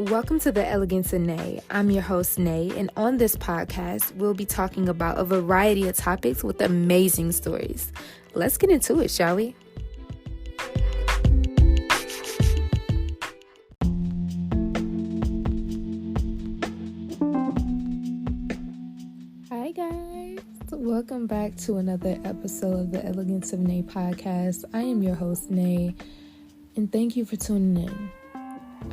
Welcome to the Elegance of Nae. I'm your host, Nae, and on this podcast, we'll be talking about a variety of topics with amazing stories. Let's get into it, shall we? Hi, guys. Welcome back to another episode of the Elegance of Nae podcast. I am your host, Nae, and thank you for tuning in.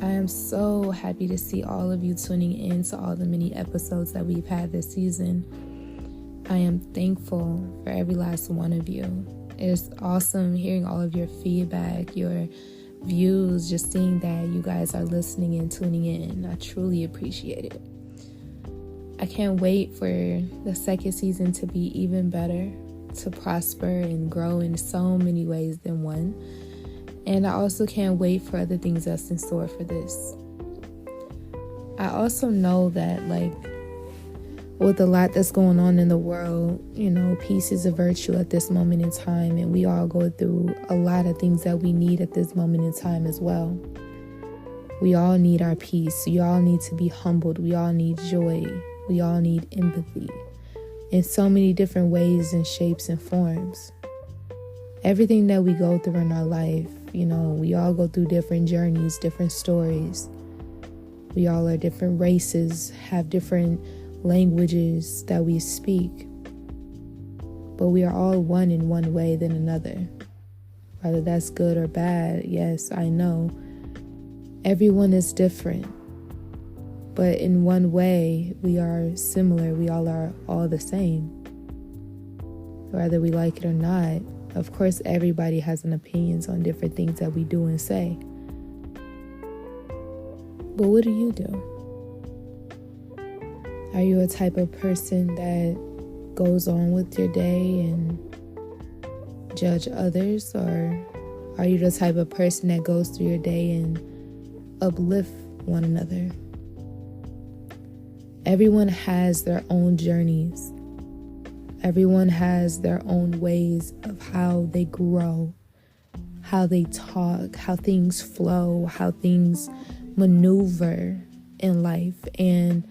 I am so happy to see all of you tuning in to all the many episodes that we've had this season. I am thankful for every last one of you. It's awesome hearing all of your feedback, your views, just seeing that you guys are listening and tuning in. I truly appreciate it. I can't wait for the second season to be even better, to prosper and grow in so many ways than one. And I also can't wait for other things that's in store for this. I also know that, with a lot that's going on in the world, peace is a virtue at this moment in time. And we all go through a lot of things that we need at this moment in time as well. We all need our peace. We all need to be humbled. We all need joy. We all need empathy in so many different ways and shapes and forms. Everything that we go through in our life, we all go through different journeys, different stories. We all are different races, have different languages that we speak. But we are all one in one way than another. Whether that's good or bad, yes, I know. Everyone is different. But in one way, we are similar. We all are all the same. Whether we like it or not. Of course, everybody has an opinions on different things that we do and say. But what do you do? Are you a type of person that goes on with your day and judge others? Or are you the type of person that goes through your day and uplift one another? Everyone has their own journeys. Everyone has their own ways of how they grow, how they talk, how things flow, how things maneuver in life. And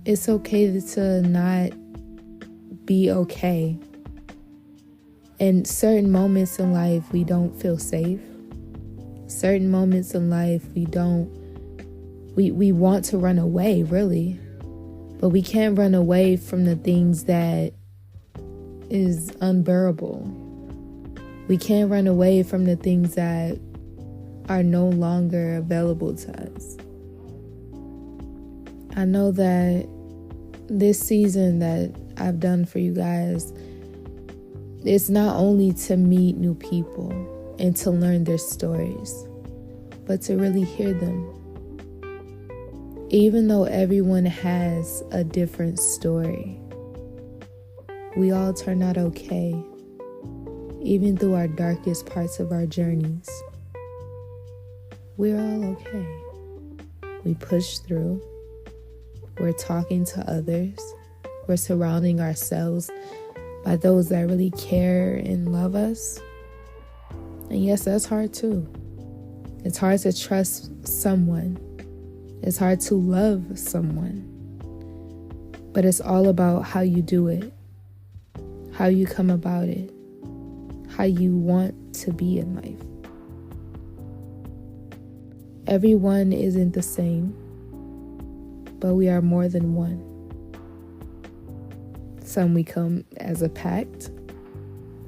it's okay to not be okay. In certain moments in life, we don't feel safe. Certain moments in life, we want to run away, really. But we can't run away from the things that is unbearable. We can't run away from the things that are no longer available to us. I know that this season that I've done for you guys, it's not only to meet new people and to learn their stories, but to really hear them. Even though everyone has a different story, we all turn out okay, even through our darkest parts of our journeys. We're all okay. We push through. We're talking to others. We're surrounding ourselves by those that really care and love us. And yes, that's hard too. It's hard to trust someone. It's hard to love someone, but it's all about how you do it, how you come about it, how you want to be in life. Everyone isn't the same, but we are more than one. Some we come as a pact,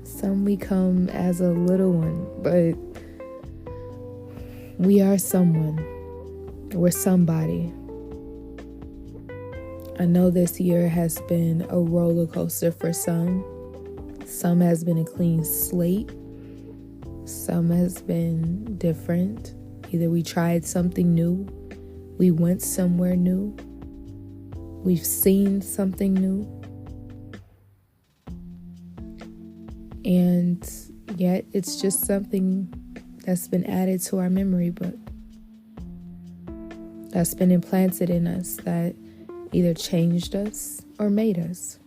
some we come as a little one, but we are someone. We're somebody. I know this year has been a roller coaster for some. Some has been a clean slate. Some has been different. Either we tried something new, we went somewhere new, we've seen something new, and yet it's just something that's been added to our memory book. That's been implanted in us that either changed us or made us.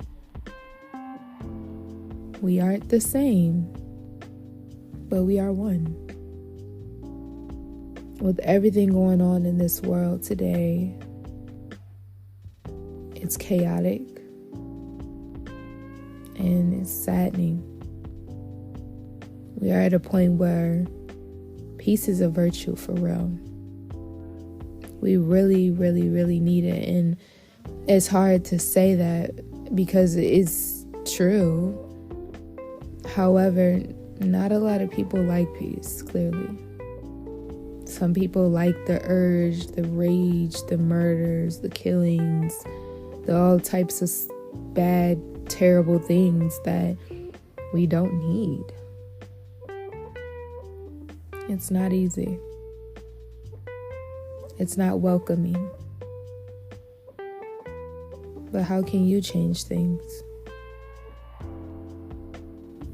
We aren't the same, but we are one. With everything going on in this world today, it's chaotic and it's saddening. We are at a point where peace is a virtue for real. We really, really, really need it. And it's hard to say that because it's true. However, not a lot of people like peace, clearly. Some people like the urge, the rage, the murders, the killings, all types of bad, terrible things that we don't need. It's not easy. It's not welcoming. But how can you change things?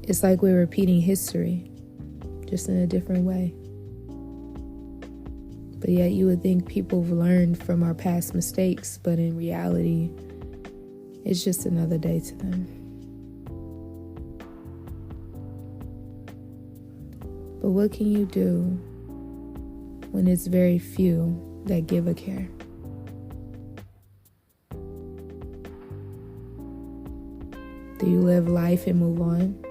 It's like we're repeating history, just in a different way. But yet you would think people have learned from our past mistakes, but in reality, it's just another day to them. But what can you do when it's very few that give a care? Do you live life and move on?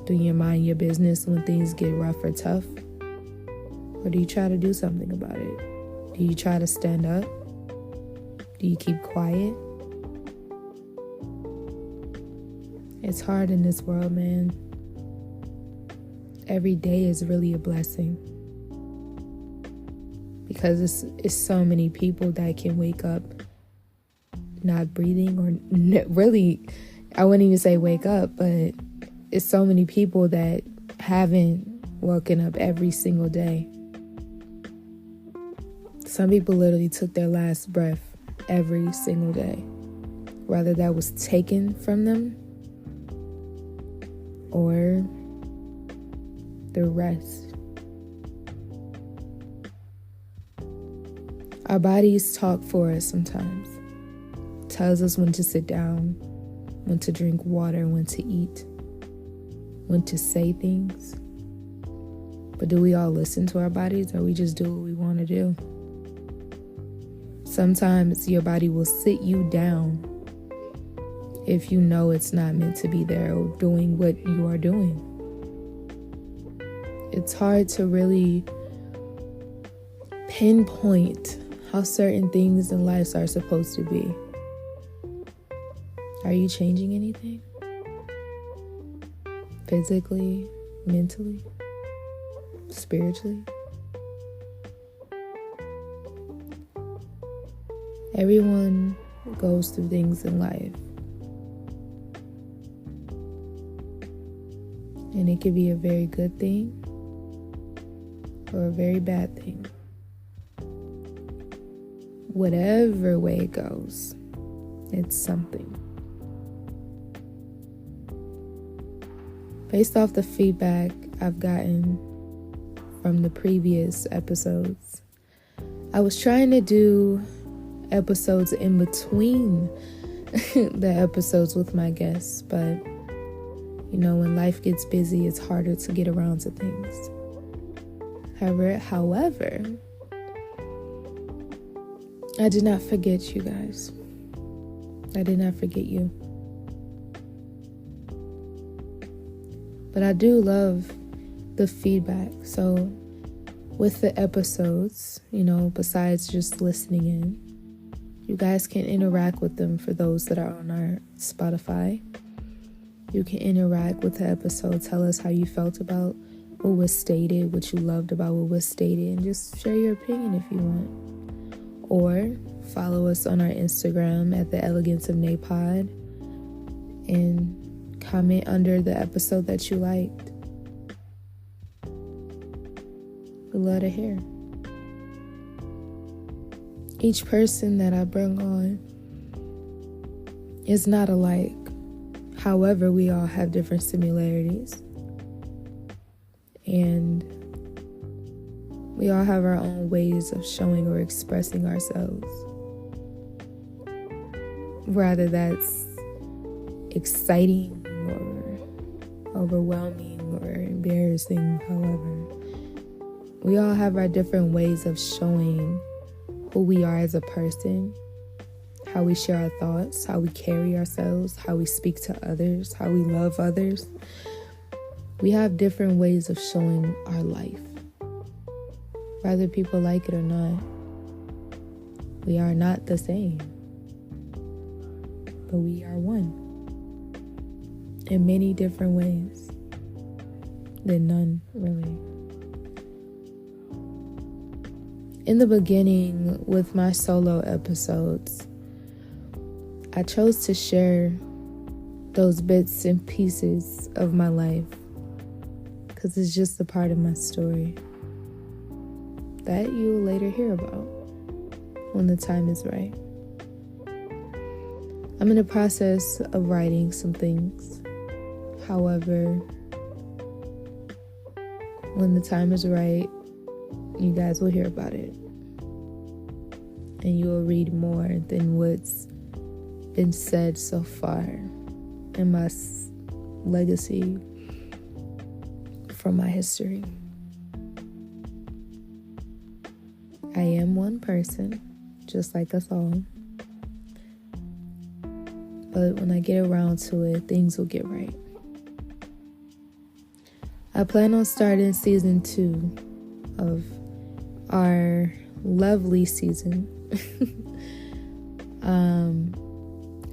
Do you mind your business when things get rough or tough? Or do you try to do something about it? Do you try to stand up? Do you keep quiet? It's hard in this world, man. Every day is really a blessing. Because it's so many people that can wake up not breathing or really, I wouldn't even say wake up, but it's so many people that haven't woken up every single day. Some people literally took their last breath every single day, whether that was taken from them or the rest. Our bodies talk for us sometimes. Tells us when to sit down, when to drink water, when to eat, when to say things. But do we all listen to our bodies, or we just do what we want to do? Sometimes your body will sit you down if you know it's not meant to be there or doing what you are doing. It's hard to really pinpoint how certain things in life are supposed to be. Are you changing anything? Physically, mentally, spiritually? Everyone goes through things in life. And it could be a very good thing or a very bad thing. Whatever way it goes, it's something. Based off the feedback I've gotten from the previous episodes, I was trying to do episodes in between the episodes with my guests, but when life gets busy, it's harder to get around to things. However, I did not forget you guys. I did not forget you. But I do love the feedback. So with the episodes, besides just listening in, you guys can interact with them for those that are on our Spotify. You can interact with the episode. Tell us how you felt about what was stated, what you loved about what was stated, and just share your opinion if you want. Or follow us on our Instagram at the Elegance of Nae pod and comment under the episode that you liked. We'd love to hear. Each person that I bring on is not alike. However, we all have different similarities. And we all have our own ways of showing or expressing ourselves. Whether that's exciting or overwhelming or embarrassing, however. We all have our different ways of showing who we are as a person, how we share our thoughts, how we carry ourselves, how we speak to others, how we love others. We have different ways of showing our life. Whether people like it or not, we are not the same, but we are one in many different ways than none, really. In the beginning, with my solo episodes, I chose to share those bits and pieces of my life because it's just a part of my story that you will later hear about when the time is right. I'm in the process of writing some things. However, when the time is right, you guys will hear about it. And you will read more than what's been said so far in my legacy from my history. I am one person, just like us all. But when I get around to it, things will get right. I plan on starting season 2 of our lovely season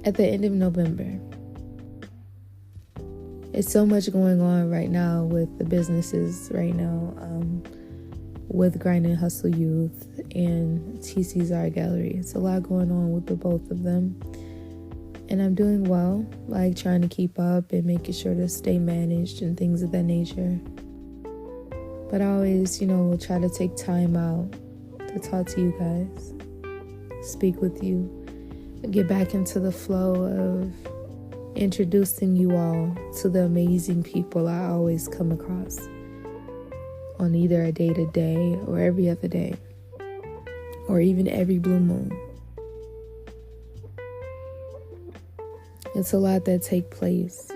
at the end of November. It's so much going on right now with the businesses right now, with Grind and Hustle Youth and TC's Art Gallery. It's a lot going on with the both of them. And I'm doing well, like trying to keep up and making sure to stay managed and things of that nature. But I always, will try to take time out to talk to you guys, speak with you, and get back into the flow of introducing you all to the amazing people I always come across on either a day-to-day or every other day, or even every blue moon. It's a lot that take place,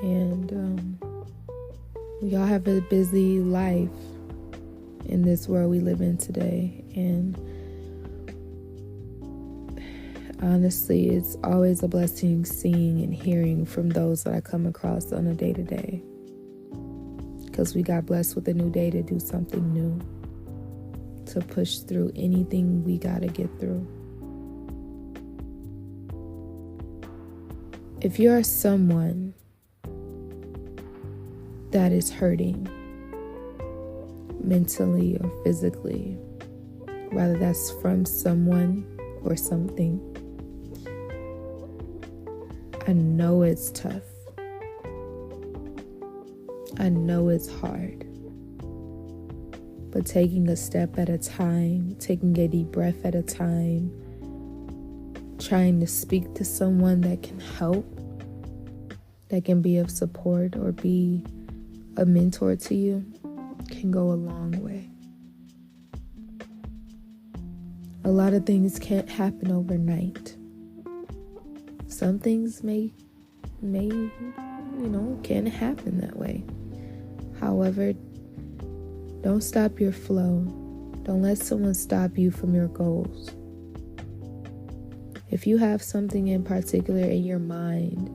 and we all have a busy life in this world we live in today. And honestly, it's always a blessing seeing and hearing from those that I come across on a day-to-day, because we got blessed with a new day to do something new, to push through anything we gotta get through. If you're someone that is hurting mentally or physically, whether that's from someone or something, I know it's tough. I know it's hard. But taking a step at a time, taking a deep breath at a time, trying to speak to someone that can help, that can be of support or be a mentor to you, can go a long way. A lot of things can't happen overnight. Some things may can't happen that way. However, don't stop your flow. Don't let someone stop you from your goals. If you have something in particular in your mind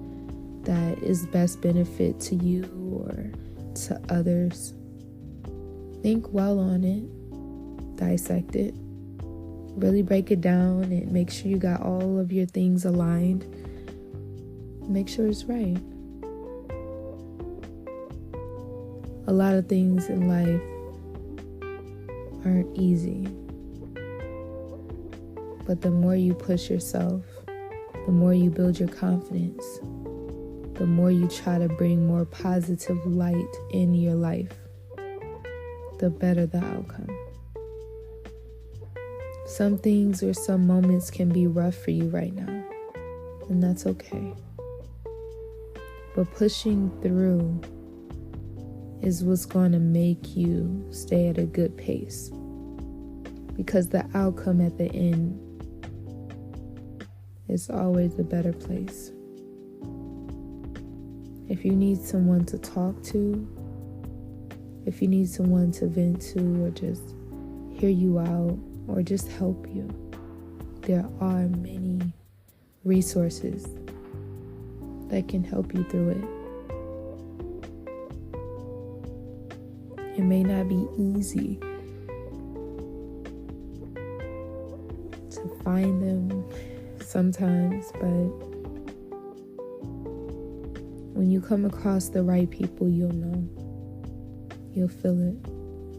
that is best benefit to you or to others, think well on it, dissect it, really break it down, and make sure you got all of your things aligned. Make sure it's right. A lot of things in life aren't easy, but the more you push yourself, the more you build your confidence, the more you try to bring more positive light in your life, the better the outcome. Some things or some moments can be rough for you right now, and that's okay. But pushing through is what's going to make you stay at a good pace, because the outcome at the end is always a better place. If you need someone to talk to, if you need someone to vent to or just hear you out or just help you, there are many resources that can help you through it. It may not be easy to find them sometimes, but when you come across the right people, you'll know. You'll feel it.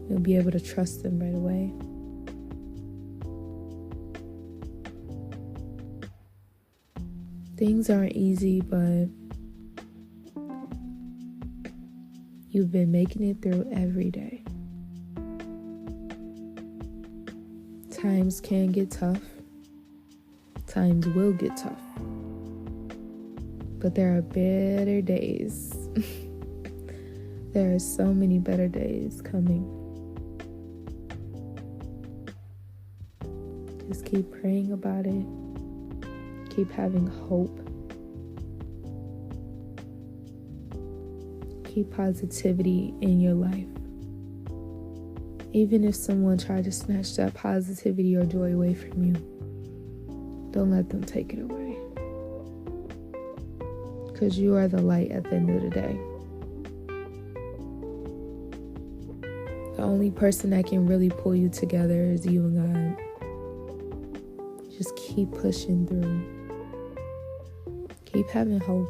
You'll be able to trust them right away. Things aren't easy, but you've been making it through every day. Times can get tough. Times will get tough. But there are better days. There are so many better days coming. Just keep praying about it. Keep having hope. Keep positivity in your life. Even if someone tried to snatch that positivity or joy away from you, don't let them take it away. Because you are the light at the end of the day. The only person that can really pull you together is you and God. Just keep pushing through. Keep having hope.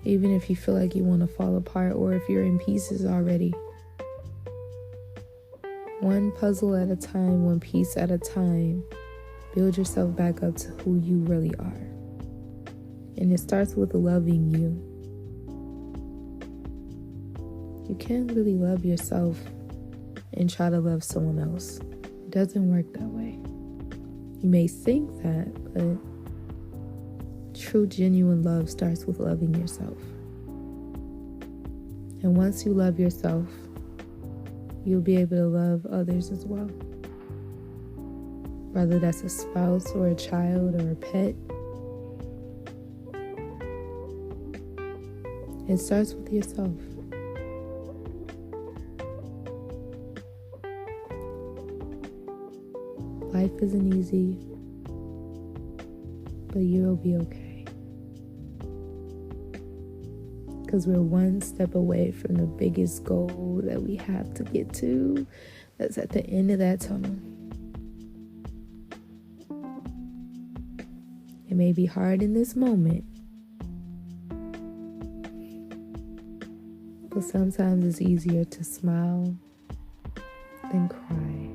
Even if you feel like you want to fall apart or if you're in pieces already. One puzzle at a time, one piece at a time, build yourself back up to who you really are. And it starts with loving you. You can't really love yourself and try to love someone else. It doesn't work that way. You may think that, but true, genuine love starts with loving yourself. And once you love yourself, you'll be able to love others as well. Whether that's a spouse or a child or a pet. It starts with yourself. Life isn't easy, but you'll be okay. Because we're one step away from the biggest goal that we have to get to. That's at the end of that tunnel. It may be hard in this moment, but sometimes it's easier to smile than cry.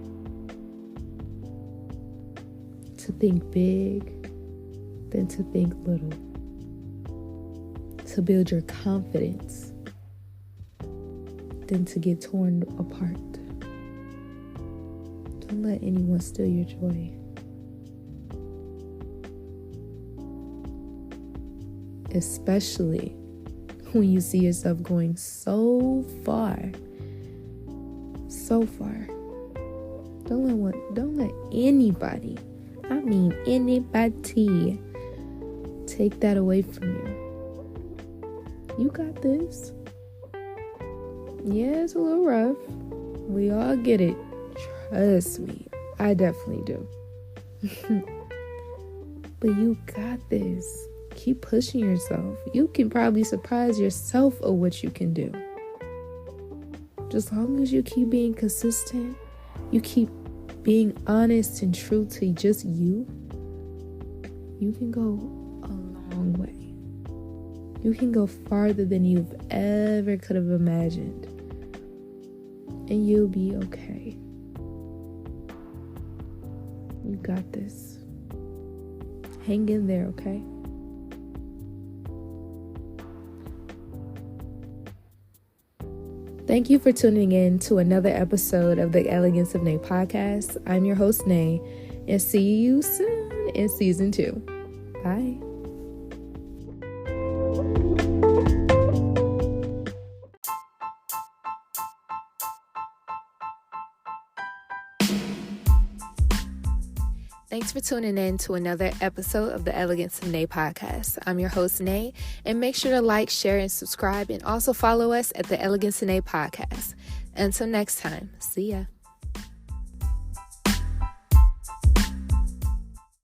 To think big than to think little. To build your confidence than to get torn apart. Don't let anyone steal your joy. Especially when you see yourself going so far. So far. Don't let anybody, I mean anybody, take that away from you. You got this. Yeah, it's a little rough. We all get it. Trust me. I definitely do. But you got this. Keep pushing yourself. You can probably surprise yourself of what you can do. Just as long as you keep being consistent, you keep being honest and true to just you, you can go a long way. You can go farther than you've ever could have imagined. And you'll be okay. You got this. Hang in there, okay? Thank you for tuning in to another episode of the Elegance of Nae podcast. I'm your host, Nae, and see you soon in season 2. Bye. Thanks for tuning in to another episode of the Elegance of Nae podcast. I'm your host, Nae, and make sure to like, share, and subscribe, and also follow us at the Elegance of Nae podcast. Until next time, see ya.